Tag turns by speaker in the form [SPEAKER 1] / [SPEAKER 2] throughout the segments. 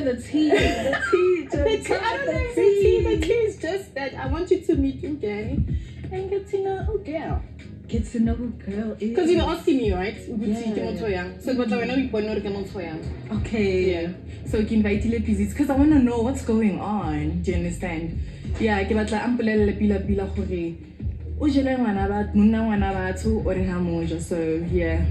[SPEAKER 1] the tea. The tea.
[SPEAKER 2] I don't know the tea. The tea is just that I want you to meet Ugani and get to know Ugel.
[SPEAKER 1] Get to know who girl is.
[SPEAKER 2] Because you were asking me, right?
[SPEAKER 1] Yeah.
[SPEAKER 2] So but when we born or
[SPEAKER 1] Okay.
[SPEAKER 2] Yeah. So you can invite you because I want to know what's going on. Do you understand? Yeah, ke batla ampolele pila gore o jele ngwana ba nna ngwana batho o re ha moja. So yeah.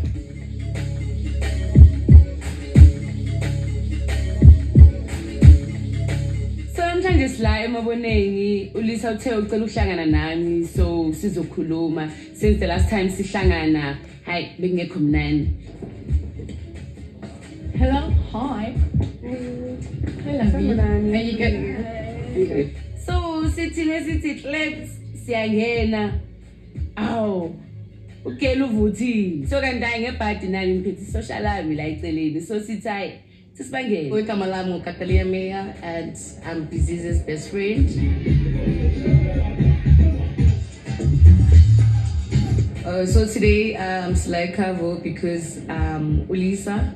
[SPEAKER 3] Namhlanje sila emaboneni uLisa uthe ucela ukuhlangana nami so sizokhuluma since the last time sihlangana hayi bekungekho mnandi.
[SPEAKER 2] Hello, hi. Hello, how you going?
[SPEAKER 3] Okay. So sithi let's siyangena. Aw. Ukela uvuthi. So kanti ngebhadi nani ngiphethe social lami la eceleni. So sithi hayi sisibangele.
[SPEAKER 2] Igama lami uKatalia Meya and I'm Busy's best friend. So today I'm Slay Kavo because Ulisa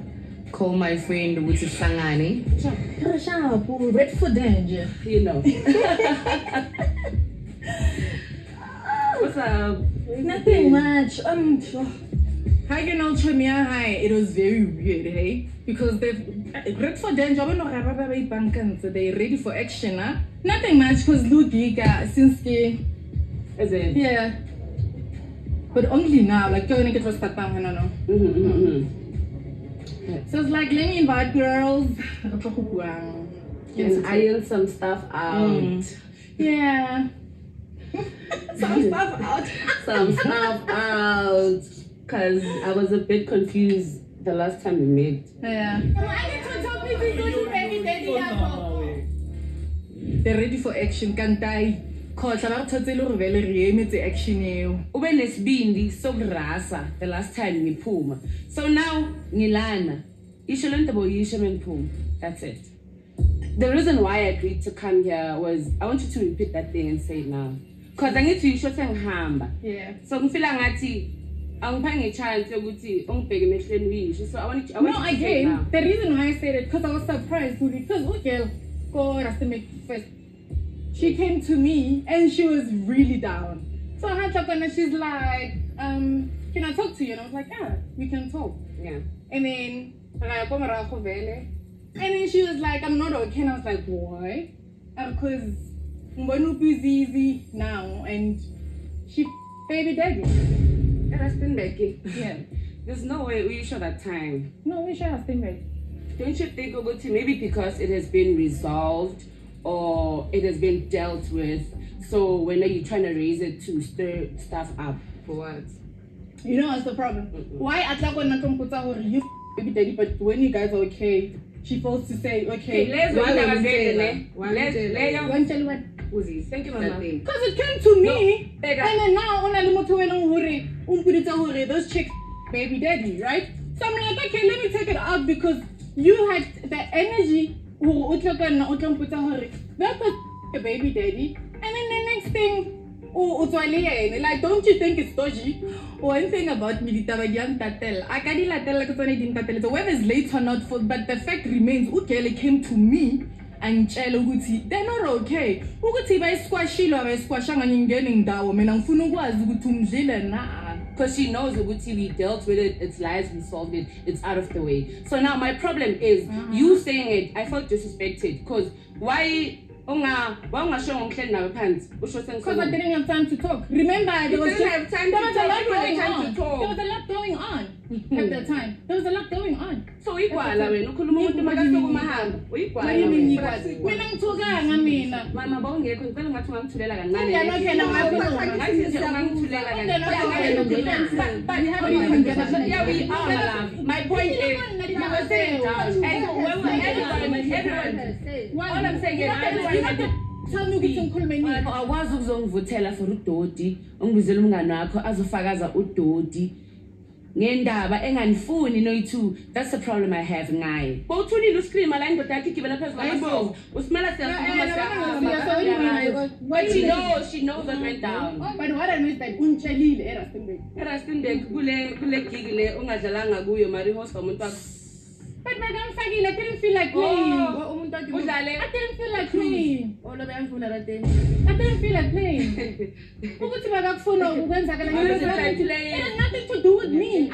[SPEAKER 2] called my friend which is Sangani.
[SPEAKER 1] Red for danger.
[SPEAKER 3] You know. What's up?
[SPEAKER 1] Nothing much.
[SPEAKER 2] Hi, you know, hi. It was very weird, hey? Because they've red for danger, so they're ready for action, huh? Nothing much, because Lugiga, since
[SPEAKER 3] Is it?
[SPEAKER 2] yeah. But only now, like, going to get start down, I don't know. So it's like, let me invite girls.
[SPEAKER 3] Yes, iron some stuff out.
[SPEAKER 2] Yeah. Some stuff out.
[SPEAKER 3] Some stuff out. Because I was a bit confused the last time we met.
[SPEAKER 2] Yeah. They're ready for action, can't I? Cause I'm totally revealing the action.
[SPEAKER 3] Ube nesibindi sokurasa the last time ngiphuma. So now ngilana. Isho lento boyisho mengiphuma. That's it. The reason why I agreed to come here was I want you to repeat that thing and say it now. Cause angithi isho sengihamba.
[SPEAKER 2] Yeah.
[SPEAKER 3] So ngifila ngathi angiphange chance yokuthi ongibheke emehlweni uyisho. So I want you to say it now.
[SPEAKER 2] The reason why I said it because I was surprised because girl go Rastamik first. She came to me and she was really down. So I had to and she's like, can I talk to you? And I was like, yeah, we can talk.
[SPEAKER 3] Yeah.
[SPEAKER 2] And then she was like, I'm not okay. And I was like, why? Because I'm busy now and she baby daddy.
[SPEAKER 3] Yeah. There's no way we should have time.
[SPEAKER 2] No, we should have back.
[SPEAKER 3] Don't you think about it? Maybe because it has been resolved or it has been dealt with. So when are you trying to raise it to stir stuff up? For what?
[SPEAKER 2] You know what's the problem? Why you baby daddy, but when you guys are okay, she forced to say, okay,
[SPEAKER 3] let's thank you, Mama.
[SPEAKER 2] Because it came to me, and then now those chicks, baby daddy, right? So I'm like, okay, let me take it out because you had the energy. That was a baby daddy, and then the next thing. Like, don't you think it's dodgy? One thing about me, I can't tell so whether it's late or not, but the fact remains, Ukele came to me and Chelo Guti, they're not okay. Uguti by squashilo or squashang and getting down, and I'm Funuguas Gutum
[SPEAKER 3] because she knows Uguti, we dealt with it, it's lies, we solved it, it's out of the way. So now my problem is you saying it, I felt disrespected because why? Because I didn't
[SPEAKER 2] have time to talk. Remember, there was a lot going on at that time. There was a lot going on.
[SPEAKER 3] So equal, I mean, my point is, you were saying all I'm saying is,
[SPEAKER 2] tell me ukuthi
[SPEAKER 3] akwazi ukuzongivuthela for udodi ongibizela umngane wakho azofakaza udodi ngendaba enganifuni noyithu. That's the problem I have ngaye. Bowuthulile uscream la indoda yakhe igibela phezulu kwamasongo usimela but she knows what went down.
[SPEAKER 2] But what I know is that untsheliile
[SPEAKER 3] eRustenburg kule gig le ungadlalanga kuyo mari host umuntu wakho.
[SPEAKER 2] But madam Fagile, I didn't feel like playing. I didn't feel like playing. I didn't feel like playing. It has nothing to do with me.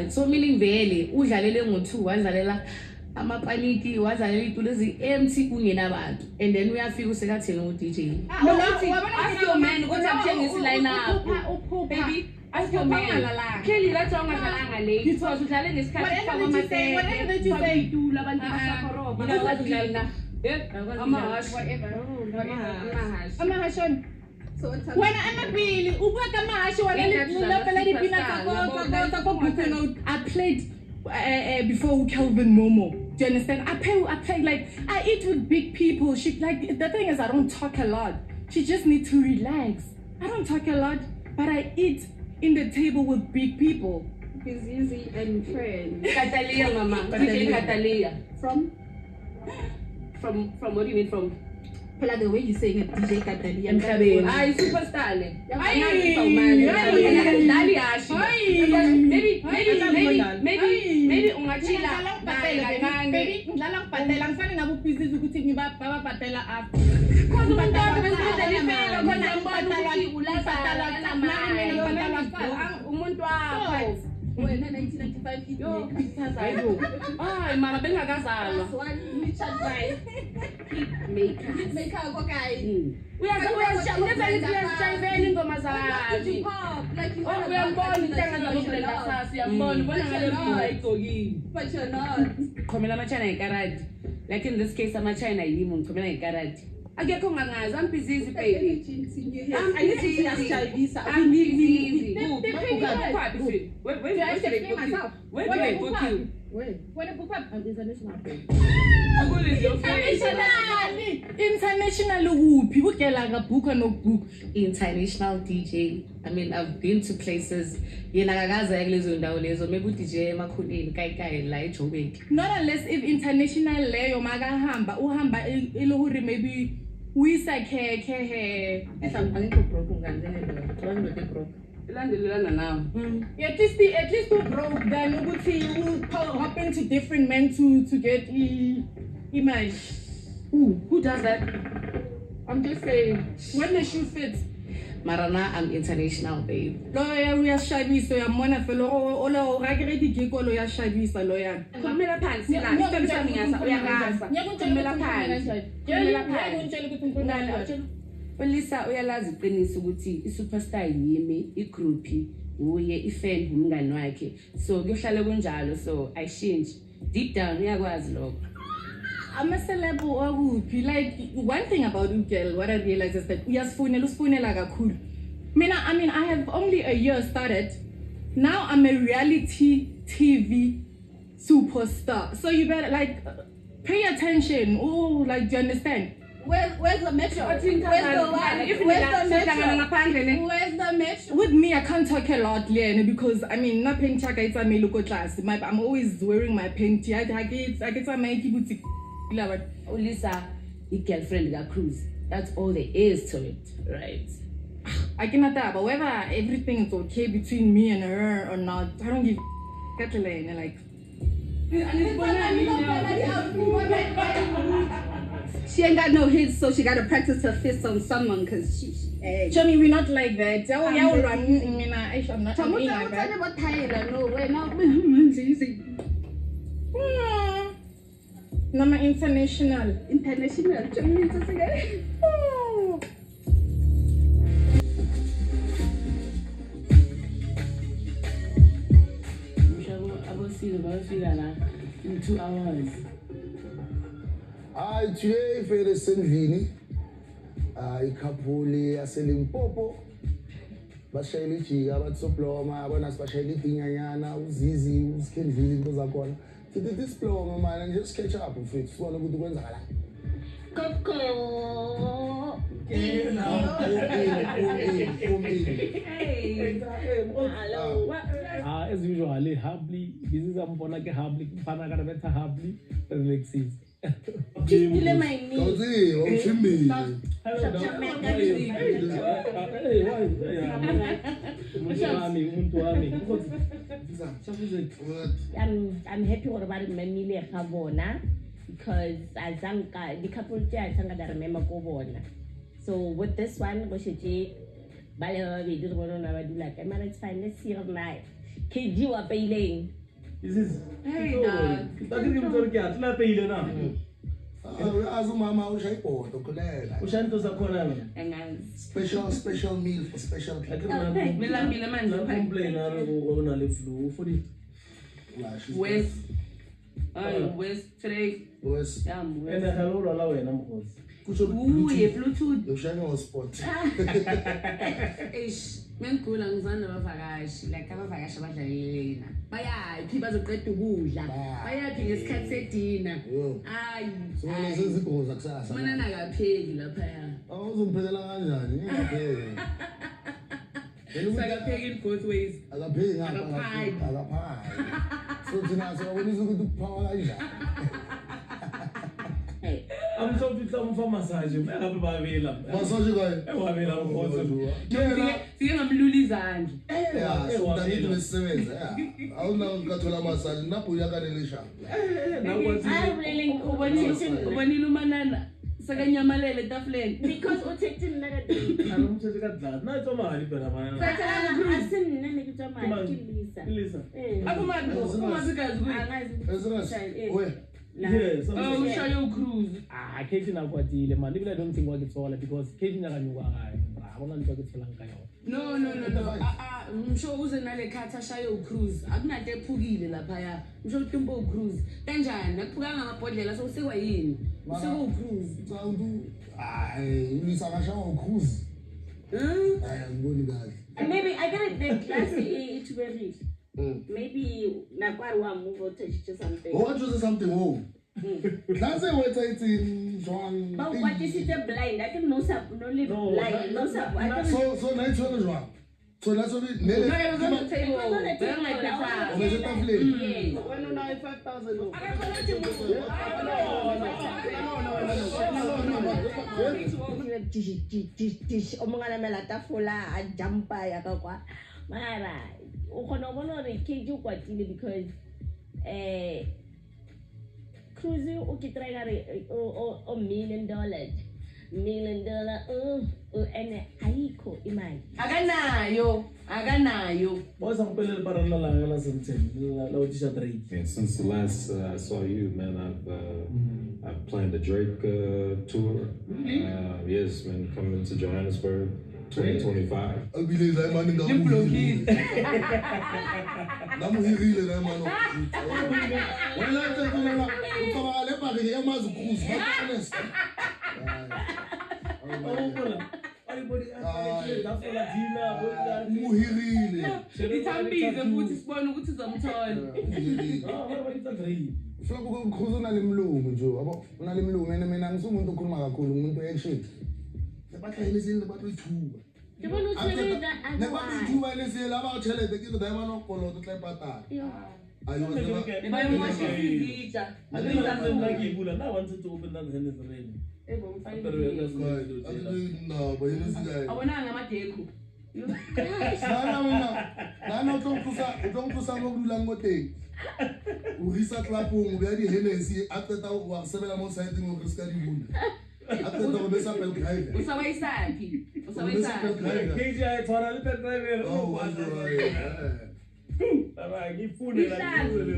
[SPEAKER 3] So meaning vele udlalele ngo2 wadlalela amapaniki wadlalela itulezi empty kungenabantu and then uyafika usekathela ngo-DJ. Ask your man ukuthi akuthengise line up. Baby, ask your man. Kelly la tsonga dlalanga late. Because udlale ngesikhathi sabo amathe.
[SPEAKER 2] Whatever that you say.
[SPEAKER 3] Itula abantu basakoroba. Udlala. Amahash.
[SPEAKER 2] Amahashon. When I'm a Billy, I played before Kelvin Momo. Do you understand? I play like I eat with big people. She like the thing is I don't talk a lot. She just needs to relax. I don't talk a lot, but I eat in the table with big people.
[SPEAKER 3] Easy and friend. Catalia, Mama. DJ Catalia. From what do you mean from?
[SPEAKER 1] The way you say it, DJ Catalia.
[SPEAKER 3] Superstar. Maybe ungachila.
[SPEAKER 1] Wena 1995
[SPEAKER 3] yo hayo mara bengakazalwa
[SPEAKER 1] maker kokai
[SPEAKER 3] uyazijayivela ingoma zayo uyambona intanga zabobrenda sasi uyambona ubona ngale mntu ayigcokile
[SPEAKER 1] but you're not
[SPEAKER 3] khomela amachina ngekaradi like in this case amachina yimi ngikhomela ngekaradi akekho ngangazi I'm busy baby I'm busy
[SPEAKER 2] international kuphi ukela ngabhuka nokubhuka
[SPEAKER 3] international DJ. I mean I've been to places yena akakaza kulezo ndawo lezo maybe uDJ emakhuleni kai la eJoburg.
[SPEAKER 2] Not unless if international leyo makahamba uhamba elohuri maybe uyisa khe
[SPEAKER 1] angikho broke nganzene lo ndote broke
[SPEAKER 3] ilandelelana nawe
[SPEAKER 2] at least you broke then ukuthi you hop into different men to get image.
[SPEAKER 3] Who does that?
[SPEAKER 2] I'm just saying when the shoe fits.
[SPEAKER 3] Marana, I'm international, babe.
[SPEAKER 2] Lawyer, we are shabisa. I'm one of the law. I get the gig. Lawyer, shabisa. Lawyer.
[SPEAKER 3] Kamela pan. Sila. Ito bisa miyasa. Uya kasa. Kamela pan. Lisa, uyalazi uqinisa ukuthi i-superstar yimi, i-groupie, uye, i-fan umngani wakhe. So kuyohlala kunjalo. So ayishintshe. Deep down uyakwazi lokho.
[SPEAKER 2] I'm a celeb wakuphi. Like one thing about you girl, what I realize is that usifunela kakhulu. I mean I have only a year started. Now I'm a reality TV superstar. So you better like pay attention. Oh, like do you understand?
[SPEAKER 1] Where's the metro? Where's the metro?
[SPEAKER 2] With me, I can't talk a lot, Liane, because I mean, not paying chaka it's a me local class. I'm always wearing my panty. I get my boutique.
[SPEAKER 3] Lisa, your girlfriend got cruise. That's all there is to it, right?
[SPEAKER 2] I cannot tell, but whether everything is okay between me and her or not, I don't give a like.
[SPEAKER 1] She ain't got no hits, so she got to practice her fists on someone because she.
[SPEAKER 2] Show me, we're not like that. I'm not. No, international.
[SPEAKER 3] In 2 hours.
[SPEAKER 4] Today for Senvini, ikhapuli yaseLimpopo bashayela ijika abatsoploma abona sibashayela idinyanyana uzizi usikhendlile into zakhona sithi disploma man and just catch up mfethu sibona ukuthi kwenzakala
[SPEAKER 1] Coco.
[SPEAKER 4] Hey.
[SPEAKER 1] Hello.
[SPEAKER 5] As usual, humbly. This is ambona ke humbly. Fana kana betha humbly. Relaxes.
[SPEAKER 1] Feel my knee.
[SPEAKER 4] Kazi, umshimile.
[SPEAKER 5] Hey, why? Umuntu wami.
[SPEAKER 6] I'm happy with about my family. because the couple I remember go. So with this one, it's fine. Let's see tonight. KG wa paying.
[SPEAKER 3] Hey, dog.
[SPEAKER 4] Mama ushayibhodo khulela.
[SPEAKER 5] Ushanto zakhona wena.
[SPEAKER 4] Special meal for special people.
[SPEAKER 3] Milambile manje
[SPEAKER 5] complain ona le flu for it.
[SPEAKER 3] West today.
[SPEAKER 4] West.
[SPEAKER 3] Damn,
[SPEAKER 5] And
[SPEAKER 3] West.
[SPEAKER 5] hello la wena mkhosi.
[SPEAKER 3] Ooh, ye Bluetooth.
[SPEAKER 4] Ushaya hotspot.
[SPEAKER 3] Eish, mengigula ngizana abavakashi, like abavakashi abadlalelena. Bayaphi bazoqeda ukudla. Bayaphi ngesikhathi sedina. Hayi.
[SPEAKER 4] So lesizigoza kusasa.
[SPEAKER 3] Mina nakapheli lapha ya.
[SPEAKER 4] Awuzomphekela kanjani? Ingapheki.
[SPEAKER 3] Sakapheki in both ways.
[SPEAKER 4] Akapheki ngapha.
[SPEAKER 3] Akaphaki.
[SPEAKER 4] Akaphaki. So thina siyabonisa ukuthi uphawa kanjani.
[SPEAKER 5] I'm so fit for massage. I'm happy by Vela.
[SPEAKER 4] Massage guy.
[SPEAKER 3] Sike ngamlula izandla.
[SPEAKER 4] Yeah, so dangithi besisebenza. Yeah. Awunakathola massage napho uyakanelisha.
[SPEAKER 3] Ubonile umanana sekanyamalele etafuleni.
[SPEAKER 6] Because uthethe mina kade.
[SPEAKER 5] Angamthethe kadlala. Na itsomali phela mana.
[SPEAKER 6] Asimina nekutoma kilisa.
[SPEAKER 3] Akumazikazi kuyi.
[SPEAKER 6] Angazi.
[SPEAKER 4] Where?
[SPEAKER 5] Yes.
[SPEAKER 3] Oh, ushaye ucruise.
[SPEAKER 5] Katie nakwatile man. Even I don't think wakithola because Katie nakanyuka ngayo. Abona nto akuthola ngayo.
[SPEAKER 3] No. Msho uze nale khathi ashaye ucruise. Akunade ephukile lapha ya. Msho utumpo ucruise. Kanjani? Akuphuka ngamabhodlela sokusekwa yini? Usekwa ucruise.
[SPEAKER 4] Umuntu ulisa ngashawa ucruise. Ngiboni kahle.
[SPEAKER 6] Maybe I get the class to be maybe nakwari wa move to something.
[SPEAKER 4] What was something home? Class wait in Joan.
[SPEAKER 6] But what is it blind? I can no sub no live blind. No sub.
[SPEAKER 4] So night one Joan. So that's what it
[SPEAKER 3] No, it was on the table.
[SPEAKER 6] It was on the table.
[SPEAKER 3] Like the top.
[SPEAKER 4] Was it a play?
[SPEAKER 6] Yes.
[SPEAKER 2] When you know 5,000.
[SPEAKER 6] Omongana mela tafula a jumpa ya kwa mara ukona bona re keju kwatile because cruise ukitrai re o $1 million and ayikho imali
[SPEAKER 3] akanayo
[SPEAKER 5] Boys I'm pele para la something. La utisha Drake.
[SPEAKER 7] And since the last I saw you, man, I've planned the Drake tour. Yes, man, coming to Johannesburg, 2025.
[SPEAKER 4] Abile la mani ngamuhile la mano. Wala tsekela ukaba le ba ke yamazi cruise ba honest. Muhirile.
[SPEAKER 3] ithambize futhi sibone ukuthi uzamthola
[SPEAKER 4] Flako ukukhuza nalemlungu nje yabo unalemlungu mina ngisumuntu okhuluma kakhulu umuntu action. Sebahlelezile bathuba.
[SPEAKER 6] Dibona usebenza
[SPEAKER 4] Nebathuba lesiyela abawuthelede ke ndaba nokoloto tla ipatala. Ayo
[SPEAKER 3] bayomashizitsha
[SPEAKER 5] Ngibula na wanted to open that Hennessy rain.
[SPEAKER 3] awonanga amadekho
[SPEAKER 4] Nana utlongtlosa mo dula ngoteng. O risa tlapong o bea di Hennessy a tseta wa sebela mo side mo re ska di bula. A tseta go besa pel driver.
[SPEAKER 3] usabayisaphi
[SPEAKER 5] KJ I thought I let driver.
[SPEAKER 4] Oh,
[SPEAKER 5] Baba ngifune la.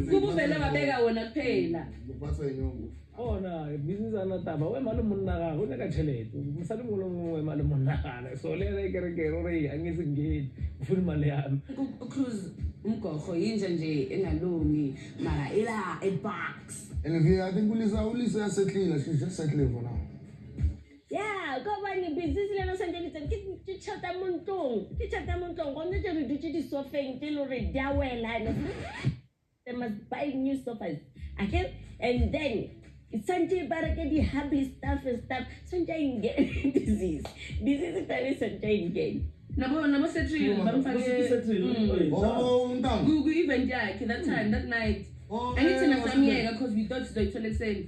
[SPEAKER 3] kubuvele babeka wona kuphela
[SPEAKER 4] Batsa inyongo.
[SPEAKER 5] Ona business anataba we mali monna ga go ka tšhelete mosadi mo lengwe we mali monna ga so le re kerekero re angisingeni ufuna imali yami
[SPEAKER 3] ucruise umgorho yinje nje engalungi mara ila ebox
[SPEAKER 4] And I think Ulisa settled. She's just settling for now.
[SPEAKER 6] yeah go bani business le no sanje ke chata montong gone je re dutse di sofeng ke lo re dia wela no they must buy new sofas again and then Sanjay Barake the happy stuff Sanjay disease is Sanjay again.
[SPEAKER 3] nabo settle bamfake
[SPEAKER 4] Oh, ndang.
[SPEAKER 3] ku event yakhe that time that night angithi nasamiyeka because we thought sizoyithola ekseni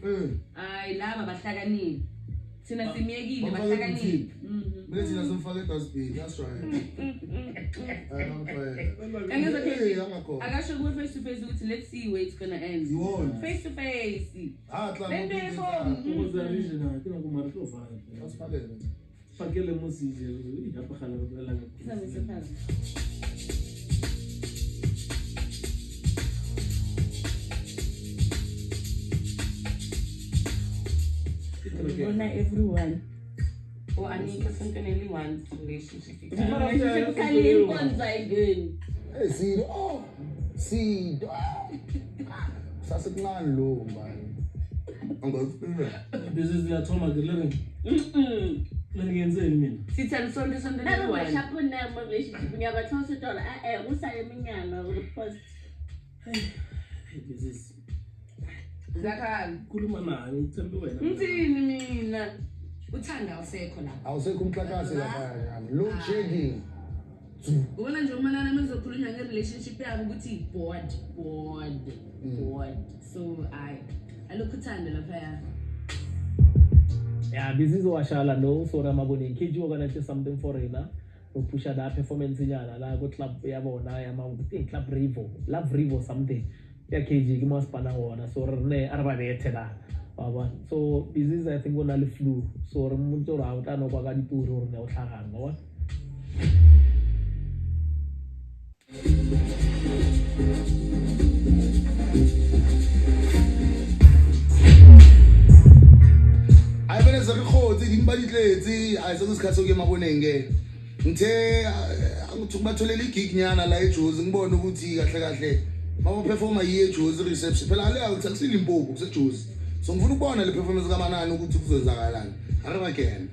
[SPEAKER 3] hayi laba bahlakanini Thina simiyekile
[SPEAKER 4] Bafake
[SPEAKER 3] bahlakaniphi.
[SPEAKER 4] Mina thina simfake dustbin, that's right.
[SPEAKER 3] Akasho kuwe face to face ukuthi let's see where it's gonna end.
[SPEAKER 4] You won't.
[SPEAKER 3] Face to face.
[SPEAKER 4] Lento
[SPEAKER 5] Fakele musije yapakhala kulanga.
[SPEAKER 6] Everyone.
[SPEAKER 3] Oh, I need something only one relationship.
[SPEAKER 6] Relationship kali inkonza again.
[SPEAKER 4] Hey, see, sasekuncane lo mbani. Angaziphinda.
[SPEAKER 5] Business yathoma ngilenge. Ngiyenzeni mina?
[SPEAKER 3] Sithanda sonke sonke
[SPEAKER 6] Nalo
[SPEAKER 3] one.
[SPEAKER 6] bashapuna mu relationship ngiyabathola sithola usale eminyaka repost.
[SPEAKER 5] Business.
[SPEAKER 3] Zakhali.
[SPEAKER 5] Khuluma naye uthembe wena.
[SPEAKER 3] Ngithini mina? Uthanda awusekho la.
[SPEAKER 4] Awusekho umhlakahlo lapha yani. Load shedding.
[SPEAKER 3] Ubona nje umanana mezokhulunywa nge-relationship yabo ukuthi bored. So alokhu uthanda lapha ya.
[SPEAKER 5] Yeah, business washala no so ramaboni nkiji organize something for ina upusha da performance nyana la go club yabona ya Mount Club Revo, Love Revo something. Ya KG ke masipana wona so rene arabethe la. Baba so business I think ona le flu so re muntu ra utla no kwa ka dituri re ne o tlhaganga wa.
[SPEAKER 4] Zerikhothi ngibalitletse ayisesikhathi sokuye emabonenge ngithe angithi kubatholela igig nyana la eJozi ngibone ukuthi kahle mama performer yiye eJozi reception phela le akusakusile impopo kuseJozi so ngifuna ukubona le performance kaManani ukuthi kuzenzakalani araba again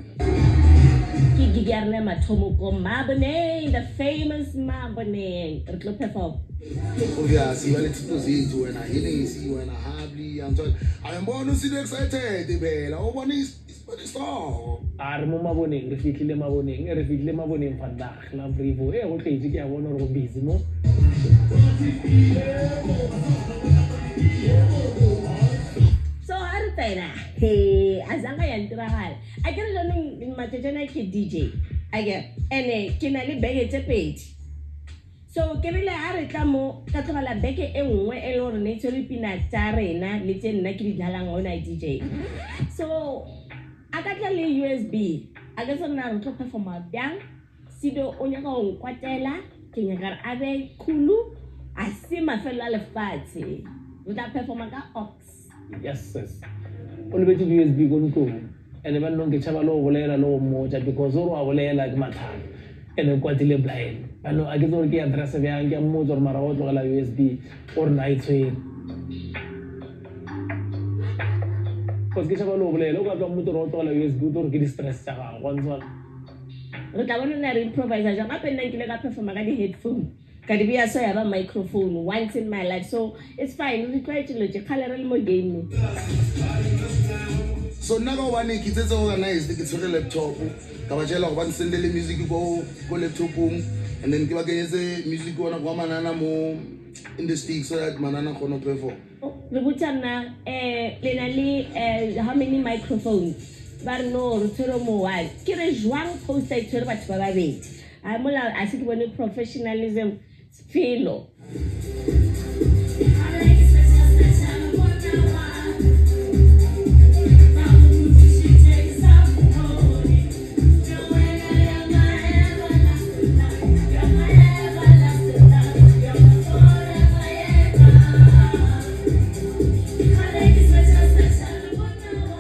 [SPEAKER 6] Gigarne mathomo ko Maboneng, the famous Maboneng re tlo perform.
[SPEAKER 4] Obviously wale tito zethu wena yini ngisi wena happy ayambona usile excited phela ubona stop.
[SPEAKER 5] Are mo maboneng re fitlile maboneng fandag la Revo go tletse ke ya bona re go busy mo.
[SPEAKER 6] So hartena hey azanga yantiragala a ke re jone matsetjana ke DJ a ke ene ke na le beke tse pedi so ke rile a re tla mo ka tlogela beke e nngwe e le gore ne tsere pina tsa rena le tse nna ke di dlalang ona DJ so a ka tla le USB a ka tsena re tlo performa bjang sido o nyaka go nkwatela ke nyaka a be khulu a se mafelo a lefatshe o tla performa ka ox.
[SPEAKER 5] Yes. Olubeti USB go ntlo ene ba nno ke tshaba lo bolela lo moja because o wa bolela ke mathana ene kwatile blind bano a ke tsore ke address ya ke mo tsore mara o tlogela USB or night train because ke tshaba lo bolela o ka tla mo tsore o tlogela USB o tsore ke di stress tsa ga go ntse
[SPEAKER 6] re tla bona na re improvise ja gape nna nkile ka performa ka di headphone ka di bia so ya ba microphone once in my life so it's fine we try to look khala re le mo game
[SPEAKER 4] so nna ka one ke tsetse organize ke tshwere laptop ka ba tshela go ba nsendele music go laptopong and then ke ba kenyetse music ona go Manana mo in the stick so that Manana kgona go perform
[SPEAKER 6] re botana le na le how many microphones ba no re tshwere mo wa ke re jwang poster e tshwere batho ba babedi a mola a se ke bone professionalism filo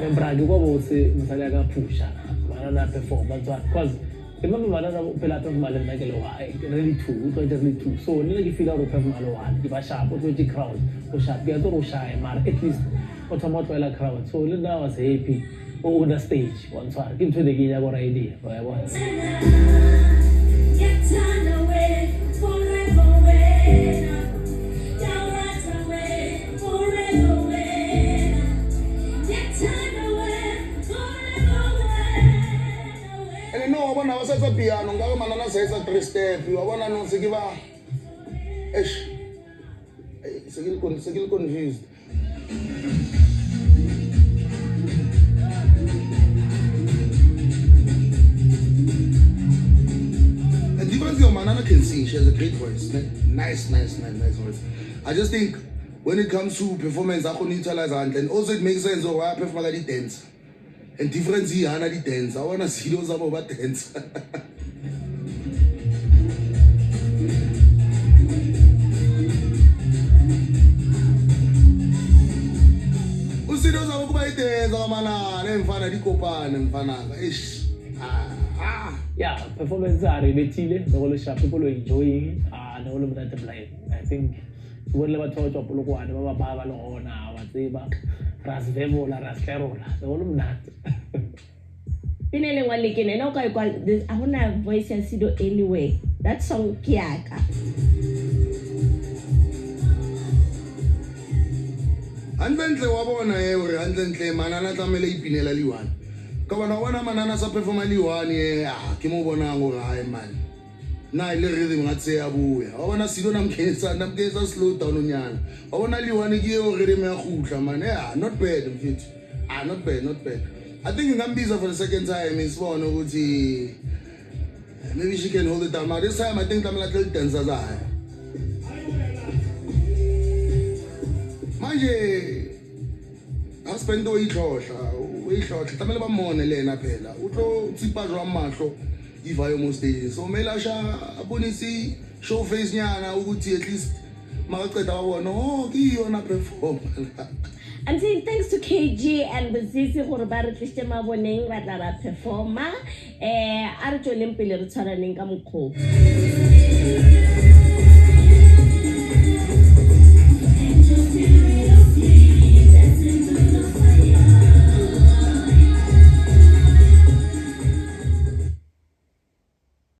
[SPEAKER 5] Membragi kwa bose msali akaphusha Manana perform because remember Manana phela perform le nna ke le wa really two so nna ke feel a re perform le wa ke ba sharp o tlo crowd o sharp ke tlo shy mara at least o thoma tloela crowd so le nna was happy on the stage once ke ntse de ke ya go idea ya bona
[SPEAKER 4] bona ba setsa piano ngabe Manana setsa 3 step wa bona no se ke ba se ke confused Manana can sing. She has a great voice. Nice voice. I just think when it comes to performance, I can utilize and also it makes sense why I perform like the dance. And difference here, the dance. I wanna see those about dance.
[SPEAKER 5] Yeah, performance are related. The whole shop people are enjoying. The whole of that blind. I think when we talk about local, we baba lo na whatever. Rasvevo la rascarola. The whole of that.
[SPEAKER 6] Pinele walikene na kwa I want to voice ya Sido anyway. That song kiaka.
[SPEAKER 4] Andlentle wabona ore andlentle manana tlamele ipinela liwane. Ka bona wana manana sa performa liwane ke mo bona ngo hae man. Na ile rhythm ngatse ya buya. Wa bona Sido namkesa slow down onyana. Wa bona liwane ke o rhythm ya khutla man. Yeah, not bad mfethu. Not bad. I think ngambiza for the second time isibona ukuthi maybe she can hold it down. This time I think I'm like a dancer zayo. Manje aspend uyihlohla tamele bamone lena phela utlo tsipazwa amahlo ivayo mo stage so mela sha abonisi show face nyana ukuthi at least makaqeda wabona kiyona perform.
[SPEAKER 6] I'm saying thanks to KG and Buzisi gore ba re tliste maboneng ba tla ba performa a re tsweleng pele re tshwaraneng ka mokgwa.